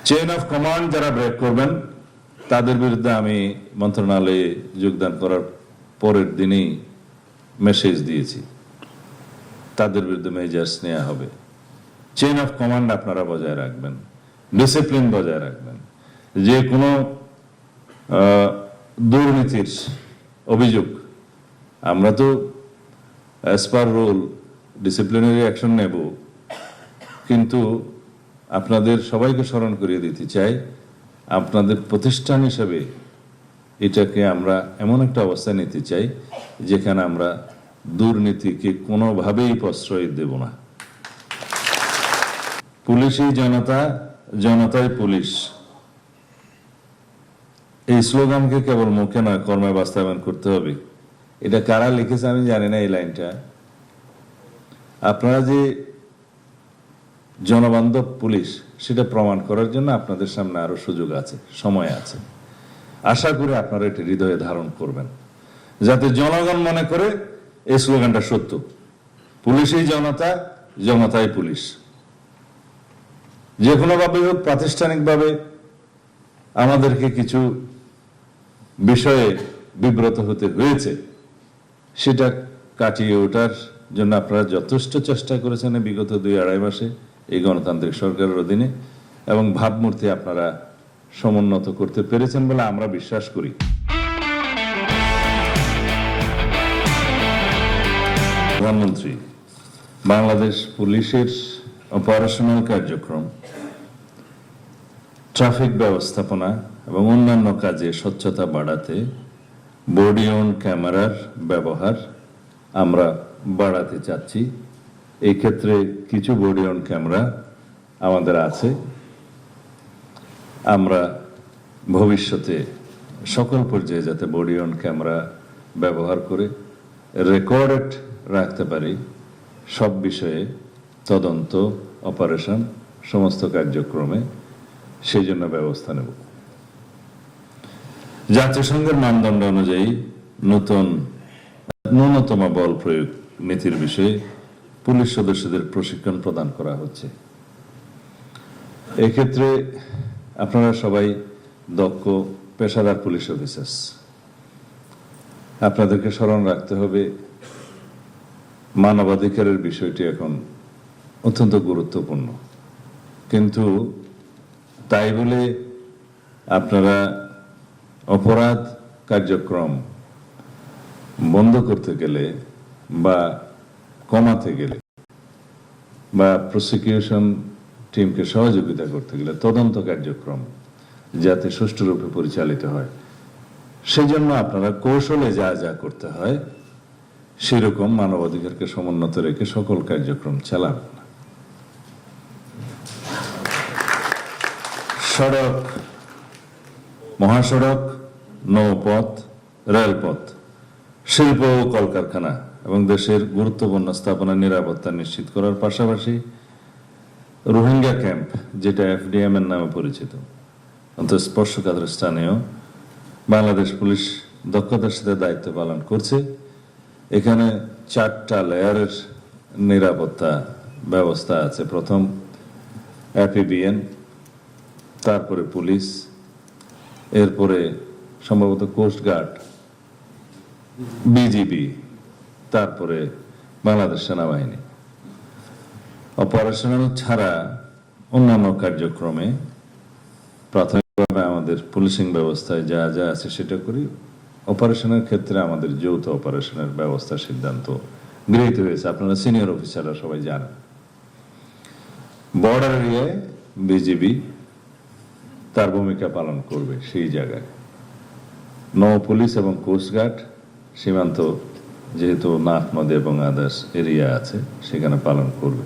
Chain of command যারা break করবেন তাদের বিরুদ্ধে আমি মন্ত্রণালয়ে যোগদান করার পরের দিনেই মেসেজ দিয়েছি, তাদের বিরুদ্ধে মেজার্স নেওয়া হবে। চেইন অফ কমান্ড আপনারা বজায় রাখবেন, ডিসিপ্লিন বজায় রাখবেন। যে কোনো দুর্নীতির অভিযোগ আমরা তো as per rule disciplinary action নেব, কিন্তু আপনাদের সবাইকে স্মরণ করিয়ে দিতে চাই, আপনাদের প্রতিষ্ঠান হিসেবে এটাকে আমরা এমন একটা অবস্থায় নিতে চাই যেখানে আমরা দুর্নীতিকে কোনোভাবেই প্রশ্রয় দেব না। পুলিশই জনতা, জনতাই পুলিশ, এই স্লোগানকে কেবল মুখে নয় কর্মে বাস্তবায়ন করতে হবে। এটা কারা লিখেছে আমি জানি না এই লাইনটা। আপনারা যে জনবান্ধব পুলিশ সেটা প্রমাণ করার জন্য আপনাদের সামনে আরো সুযোগ আছে, সময় আছে। আশা করি আপনারা এটি হৃদয়ে ধারণ করবেন, যাতে জনগণ মনে করে এই স্লোগানটা সত্য, পুলিশই জনতা, জনতাই পুলিশ। যে কোনোভাবে হোক প্রাতিষ্ঠানিকভাবে আমাদেরকে কিছু বিষয়ে বিব্রত হতে হয়েছে, সেটা কাটিয়ে ওঠার জন্য আপনারা যথেষ্ট চেষ্টা করেছেন বিগত 2-2.5 মাসে এই গণতান্ত্রিক সরকারের অধীনে, এবং ভাবমূর্তি আপনারা সমুন্নত করতে পেরেছেন বলে আমরা বিশ্বাস করি। প্রধানমন্ত্রী বাংলাদেশ পুলিশের অপারেশনাল কার্যক্রম, ট্রাফিক ব্যবস্থাপনা এবং অন্যান্য কাজে স্বচ্ছতা বাড়াতে বডি অন ক্যামেরার ব্যবহার আমরা বাড়াতে চাচ্ছি। এই ক্ষেত্রে কিছু বডি অন ক্যামেরা আমাদের আছে, আমরা ভবিষ্যতে সকল পর্যায়ে যাতে বডি অন ক্যামেরা ব্যবহার করে রেকর্ডেড রাখতে পারি সব বিষয়ে, তদন্ত, অপারেশন, সমস্ত কার্যক্রমে, সেই জন্য ব্যবস্থা নেব। জাতিসংঘের মানদণ্ড অনুযায়ী ন্যূনতম বল প্রয়োগ নীতির বিষয়ে পুলিশ সদস্যদের প্রশিক্ষণ প্রদান করা হচ্ছে। এক্ষেত্রে আপনারা সবাই দক্ষ পেশাদার পুলিশ অফিসার্স, আপনাদেরকে স্মরণ রাখতে হবে মানবাধিকারের বিষয়টি এখন অত্যন্ত গুরুত্বপূর্ণ, কিন্তু তাই বলে আপনারা অপরাধ কার্যক্রম বন্ধ করতে গেলে বা কমাতে গেলে বা প্রসিকিউশন টিমকে সহযোগিতা করতে গেলে তদন্ত কার্যক্রম যাতে সুষ্ঠুরূপে পরিচালিত হয়, সেই জন্য আপনারা কৌশলে যা যা করতে হয় সেরকম মানবাধিকারকে সমুন্নত রেখে সকল কার্যক্রম চালাবেন। সড়ক, মহাসড়ক, নৌপথ, রেলপথ, শিল্প ও কলকারখানা এবং দেশের গুরুত্বপূর্ণ স্থাপনা নিরাপত্তা নিশ্চিত করার পাশাপাশি রোহিঙ্গা ক্যাম্প, যেটা FDM এর নামে পরিচিত, অন্তঃস্পর্শকাতর স্থানেও বাংলাদেশ পুলিশ দক্ষতার সাথে দায়িত্ব পালন করছে। এখানে 4টা লেয়ারের নিরাপত্তা ব্যবস্থা আছে। প্রথম APBN, তারপরে পুলিশ, এরপরে সম্ভবত কোস্টগার্ড, BGB, তারপরে বাংলাদেশ সেনাবাহিনী। অপারেশনাল ছাড়া অন্যান্য কার্যক্রমে প্রাথমিকভাবে আমাদের পুলিশিং ব্যবস্থায় যা যা আছে সেটা করি। অপারেশনের ক্ষেত্রে আমাদের যৌথ অপারেশনের ব্যবস্থা সিদ্ধান্ত গৃহীত হয়েছে, আপনারা সিনিয়র অফিসাররা সবাই জানেন। বর্ডার এরিয়ায় BGB তার ভূমিকা পালন করবে সেই জায়গায়, নৌ পুলিশ এবং কোস্টগার্ড সীমান্ত যেহেতু নাফ নদী এবং আদার্স এরিয়া আছে সেখানে পালন করবে।